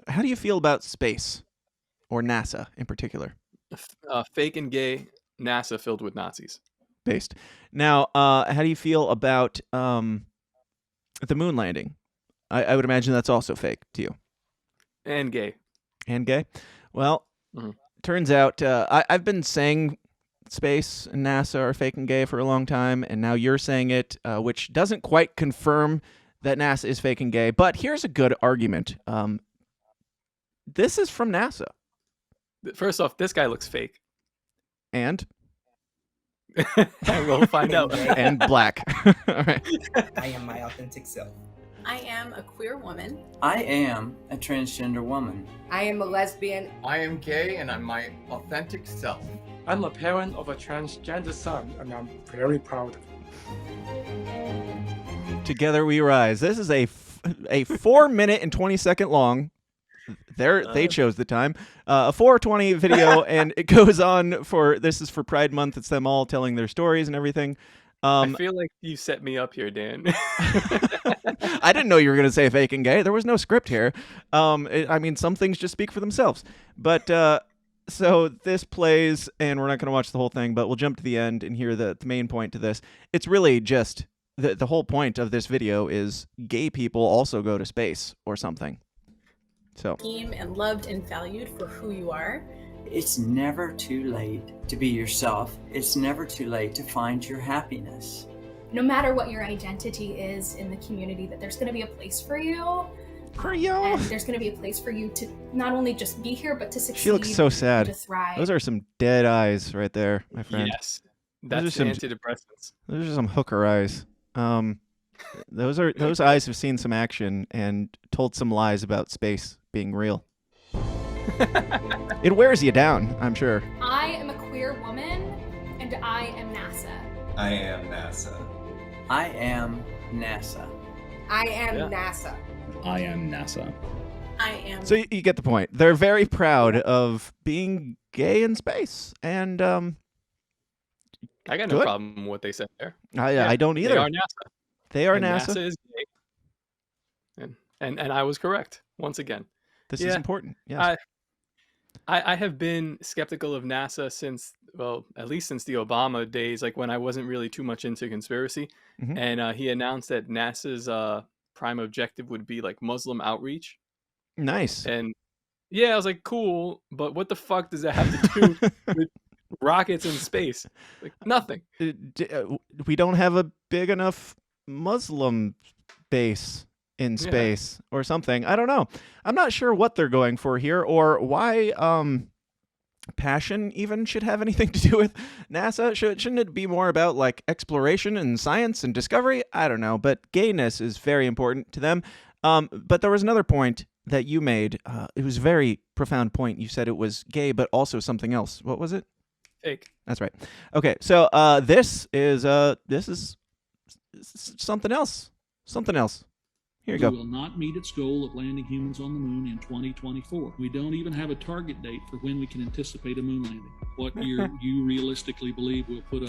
How do you feel about space, or NASA in particular? Fake and gay NASA filled with Nazis. Based. Now, how do you feel about the moon landing? I would imagine that's also fake to you. And gay. And gay? Well, Mhm. turns out I've been saying space and NASA are fake and gay for a long time, and now you're saying it, which doesn't quite confirm that NASA is fake and gay. But here's a good argument. This is from NASA. First off, this guy looks fake. And? We'll find out. And black. All right. I am my authentic self. I am a queer woman. I am a transgender woman. I am a lesbian. I am gay and I'm my authentic self. I'm a parent of a transgender son and I'm very proud. Together we rise. This is a 4-minute and 20-second long. They chose the time. A 4:20 video, and it goes on for. This is for Pride Month. It's them all telling their stories and everything. I feel like you set me up here, Dan. I didn't know you were going to say fake and gay. There was no script here. I mean, some things just speak for themselves. But so this plays, and we're not going to watch the whole thing, but we'll jump to the end and hear the main point to this. It's really just the whole point of this video is gay people also go to space or something. So. And loved and valued for who you are. It's never too late to be yourself. It's never too late to find your happiness. No matter what your identity is in the community, that there's going to be a place for you. And there's going to be a place for you to not only just be here, but to succeed. She looks so sad. To thrive. Those are some dead eyes right there, my friend. Yes, that's some antidepressants. Those are some hooker eyes. Those eyes have seen some action and told some lies about space being real. It wears you down, I'm sure. I am a queer woman, and I am NASA. I am NASA. I am NASA. I am NASA. I am NASA. I am. So you get the point. They're very proud of being gay in space, and I got no problem with what they said there. I don't either. They are NASA. They are and NASA. NASA is gay. And I was correct once again. This is important. Yes. I have been skeptical of NASA since, well, at least since the Obama days, like when I wasn't really too much into conspiracy. Mm-hmm. And he announced that NASA's prime objective would be like Muslim outreach. Nice. And yeah, I was like, cool, but what the fuck does that have to do with rockets in space? Like nothing. We don't have a big enough Muslim base in space or something. I don't know. I'm not sure what they're going for here or why passion even should have anything to do with NASA. Shouldn't it be more about like exploration and science and discovery? I don't know, but gayness is very important to them. But there was another point that you made. It was a very profound point. You said it was gay, but also something else. What was it? Fake. That's right. Okay, so this is something else. Something else. Here you go. We will not meet its goal of landing humans on the moon in 2024. We don't even have a target date for when we can anticipate a moon landing. What year you realistically believe we'll put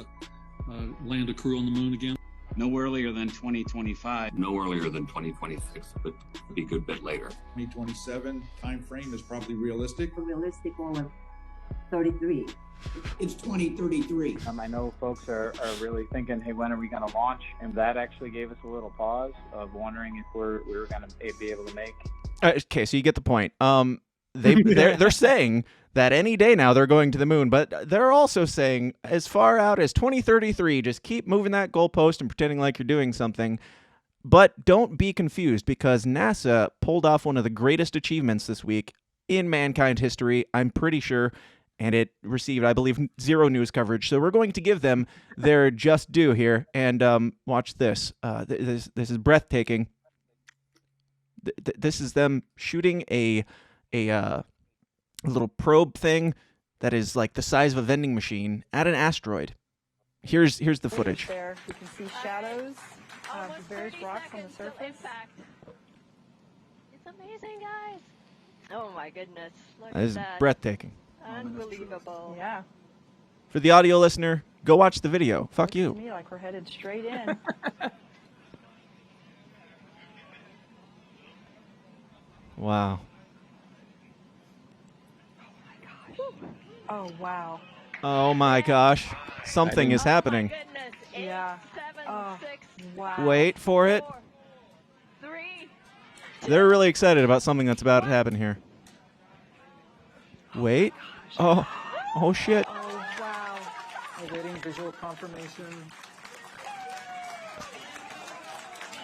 land a crew on the moon again? No earlier than 2025. No earlier than 2026, but a good bit later. 2027 time frame is probably realistic. A realistic goal of 33. It's 2033. I know folks are really thinking, hey, when are we going to launch? And that actually gave us a little pause of wondering if we were going to be able to make. Okay, so you get the point. They're saying that any day now they're going to the moon, but they're also saying as far out as 2033, just keep moving that goalpost and pretending like you're doing something. But don't be confused because NASA pulled off one of the greatest achievements this week in mankind history, I'm pretty sure. And it received, I believe, 0 news coverage. So we're going to give them their just due here. And watch this. This is breathtaking. This is them shooting a little probe thing that is like the size of a vending machine at an asteroid. Here's the footage. There, you can see shadows of the various rocks on the surface. It's amazing, guys. Oh my goodness! Look That is at that. breathtaking. Unbelievable. Yeah. For the audio listener, go watch the video. Fuck you. Looks to me like we're headed straight in. Wow. Oh wow. Oh my gosh. Something is happening. Yeah. Oh wow. Wait for it. They're really excited about something that's about to happen here. Wait. Oh. Oh shit. Oh wow. Awaiting visual confirmation.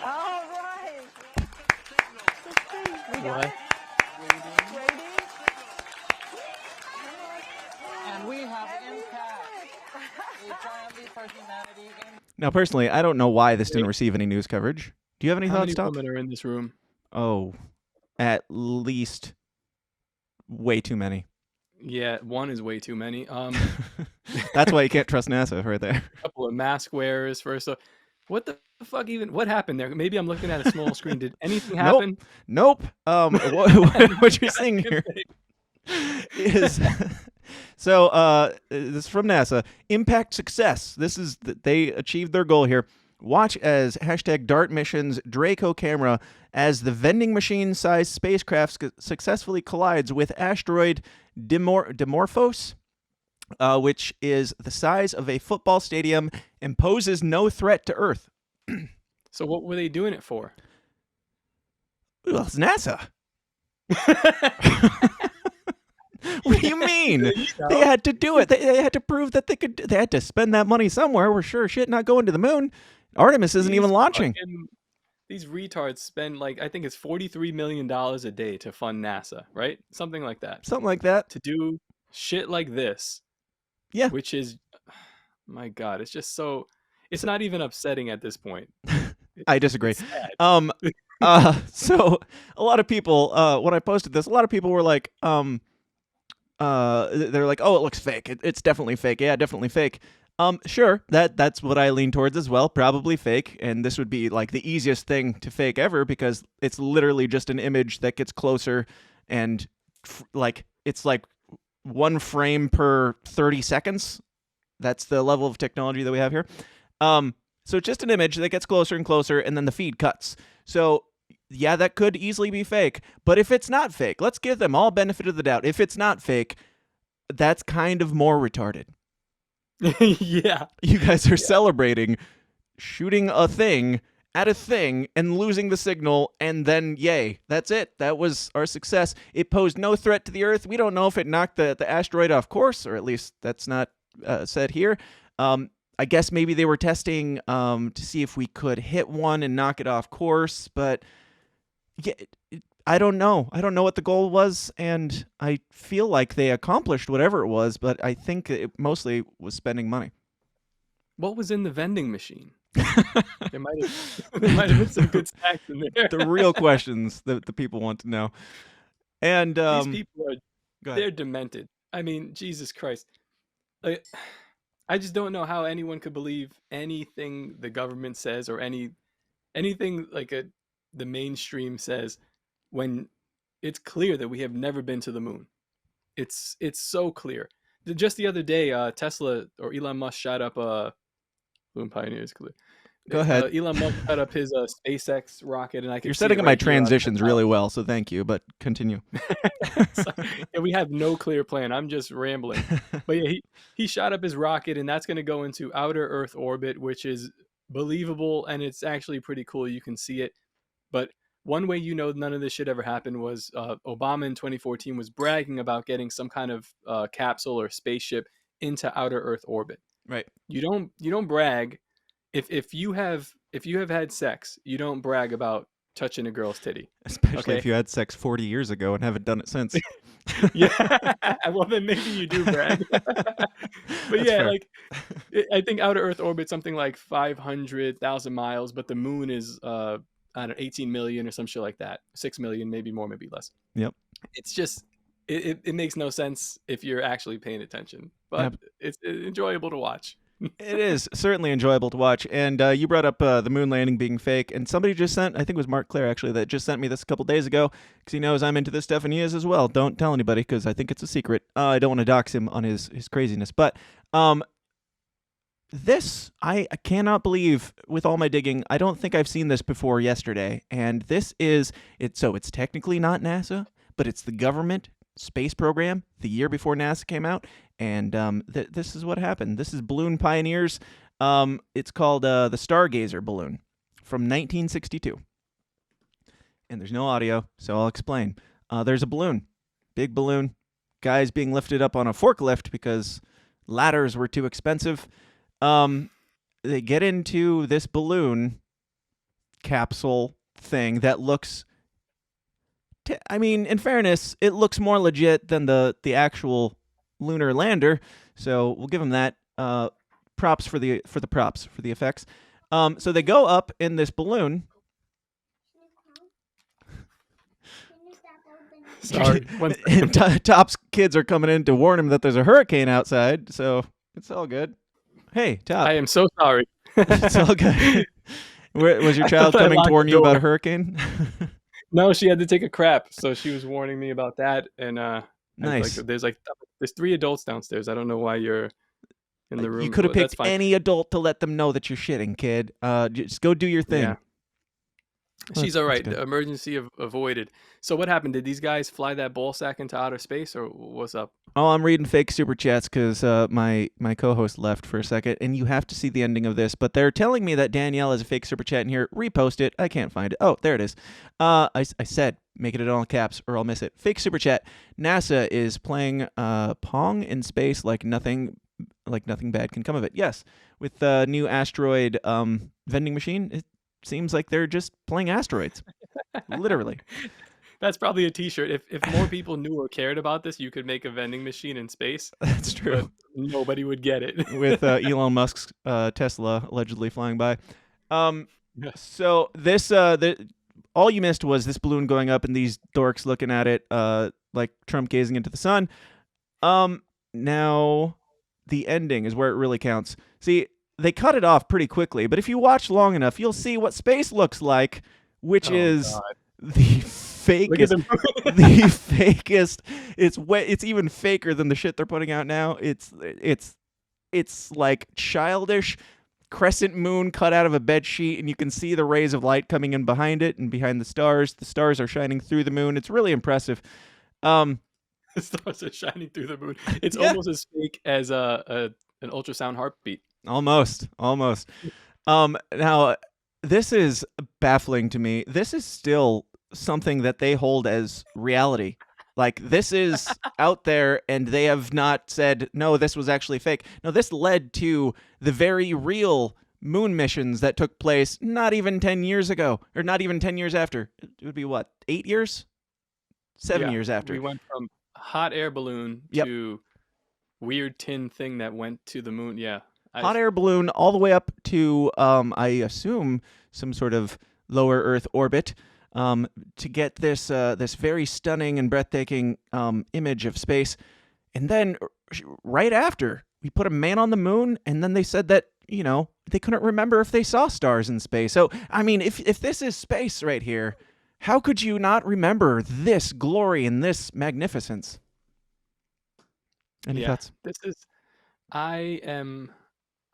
All right. We got What? it. Waiting. And we have impact. We triumph for humanity. Now, personally, I don't know why this didn't receive any news coverage. Do you have any How thoughts, many Top? women are in this room? Oh, at least way too many. Yeah, one is way too many. That's why you can't trust NASA right there. A couple of mask wearers first. So, what the fuck even? What happened there? Maybe I'm looking at a small screen. Did anything happen? Nope. What you're seeing here is so this is from NASA. Impact success. This is they achieved their goal here. Watch as #DART missions Draco camera as the vending machine-sized spacecraft successfully collides with asteroid Dimorphos, which is the size of a football stadium and poses no threat to Earth. So what were they doing it for? Well, it's NASA. What do you mean? They had to do it. They had to prove that they could. They had to spend that money somewhere. We're sure shit not going to the moon. Artemis isn't even launching. These retards spend like, I think it's $43 million a day to fund NASA, right? Something like that. Something like that. To do shit like this. Yeah. Which is, my God, it's just so, it's not even upsetting at this point. I disagree. It's sad. So a lot of people, when I posted this, a lot of people were like, they're like, oh, it looks fake. It's definitely fake. Yeah, definitely fake. Sure, that's what I lean towards as well. Probably fake, and this would be like the easiest thing to fake ever because it's literally just an image that gets closer, and like it's like 1 frame per 30 seconds. That's the level of technology that we have here. So it's just an image that gets closer and closer, and then the feed cuts. So yeah, that could easily be fake. But if it's not fake, let's give them all benefit of the doubt. If it's not fake, that's kind of more retarded. Yeah. You guys are celebrating shooting a thing at a thing and losing the signal, and then yay, that's it. That was our success. It posed no threat to the Earth. We don't know if it knocked the asteroid off course, or at least that's not said here. I guess maybe they were testing to see if we could hit one and knock it off course, but yeah, I don't know. I don't know what the goal was, and I feel like they accomplished whatever it was, but I think it mostly was spending money. What was in the vending machine? There might have been some good snacks in there. The real questions that the people want to know. And these people they're demented. I mean, Jesus Christ. Like, I just don't know how anyone could believe anything the government says or anything like the mainstream says when it's clear that we have never been to the moon. It's so clear. Just the other day, Tesla or Elon Musk shot up Moon Pioneers. Go ahead. Elon Musk shot up his SpaceX rocket, and You're setting up my transitions really well, so thank you. But continue. Yeah, we have no clear plan. I'm just rambling. But yeah, he shot up his rocket, and that's going to go into outer Earth orbit, which is believable, and it's actually pretty cool. You can see it. But one way you know none of this shit ever happened was Obama in 2014 was bragging about getting some kind of capsule or spaceship into outer Earth orbit. Right. You don't brag if you have had sex. You don't brag about touching a girl's titty, especially if you had sex 40 years ago and haven't done it since. Yeah. Well, then maybe you do brag. But yeah, fair. Like I think outer Earth orbit something like 500,000 miles, but the moon is I don't know, 18 million or some shit like that. 6 million, maybe more, maybe less. Yep. It's just, it makes no sense if you're actually paying attention, but it's enjoyable to watch. It is certainly enjoyable to watch. And you brought up the moon landing being fake. And somebody just sent, I think it was Mark Claire actually, that just sent me this a couple days ago because he knows I'm into this stuff and he is as well. Don't tell anybody because I think it's a secret. I don't want to dox him on his craziness. But this, I cannot believe with all my digging, I don't think I've seen this before yesterday. And this is, so it's technically not NASA, but it's the government space program the year before NASA came out, and this is what happened. This is Balloon Pioneers. It's called the Stargazer balloon from 1962. And there's no audio, so I'll explain. There's a balloon, big balloon. Guys being lifted up on a forklift because ladders were too expensive. They get into this balloon capsule thing that looks... I mean, in fairness, it looks more legit than the actual lunar lander, so we'll give them that. Props for the effects. So they go up in this balloon. Sorry. Top's kids are coming in to warn him that there's a hurricane outside, so it's all good. Hey, Top. I am so sorry. It's all good. Was your child coming to warn you about a hurricane? No, she had to take a crap, so she was warning me about that. And nice. There's 3 adults downstairs. I don't know why you're in the room. You could have picked any adult to let them know that you're shitting, kid. Just go do your thing. Yeah. She's all right. Emergency avoided. So what happened? Did these guys fly that ball sack into outer space, or what's up? Oh, I'm reading fake super chats because my co-host left for a second, and you have to see the ending of this. But they're telling me that Danielle has a fake super chat in here. Repost it. I can't find it. Oh, there it is. I said make it in all caps or I'll miss it. Fake super chat. NASA is playing Pong in space like nothing bad can come of it. Yes, with the new asteroid vending machine, it seems like they're just playing asteroids. Literally. That's probably a t-shirt. If more people knew or cared about this, you could make a vending machine in space. That's true. But nobody would get it. With Elon Musk's Tesla allegedly flying by. So this all you missed was this balloon going up and these dorks looking at it like Trump gazing into the sun. Now the ending is where it really counts. See, they cut it off pretty quickly, but if you watch long enough, you'll see what space looks like, which is God. The fakest. The fakest. It's even faker than the shit they're putting out now. It's like childish crescent moon cut out of a bed sheet, and you can see the rays of light coming in behind it and behind the stars. The stars are shining through the moon. It's really impressive. The stars are shining through the moon. It's almost as fake as an ultrasound heartbeat. Almost. Now, this is baffling to me. This is still something that they hold as reality. Like, this is out there, and they have not said, no, this was actually fake. No, this led to the very real moon missions that took place not even 10 years ago, or not even 10 years after. It would be, what, 8 years? 7 years after. We went from hot air balloon to weird tin thing that went to the moon. Yeah. Hot air balloon all the way up to, I assume, some sort of lower Earth orbit to get this this very stunning and breathtaking image of space. And then right after, we put a man on the moon, and then they said that, you know, they couldn't remember if they saw stars in space. So, I mean, if this is space right here, how could you not remember this glory and this magnificence? Any thoughts? This is... I am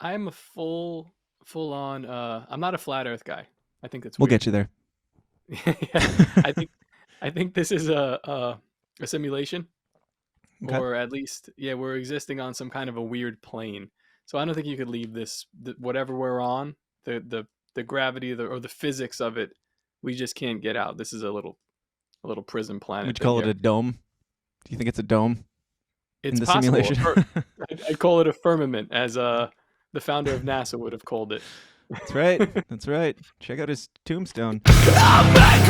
a full on I'm not a flat earth guy. I think that's weird. We'll get you there. I think this is a simulation. Okay. Or at least we're existing on some kind of a weird plane. So I don't think you could leave this whatever we're on, the gravity or the physics of it, we just can't get out. This is a little prison planet. Would you call it a dome? Do you think it's a dome? It's in the possible. Simulation? I'd call it a firmament, as the founder of NASA would have called it. That's right. That's right. Check out his tombstone. I'm back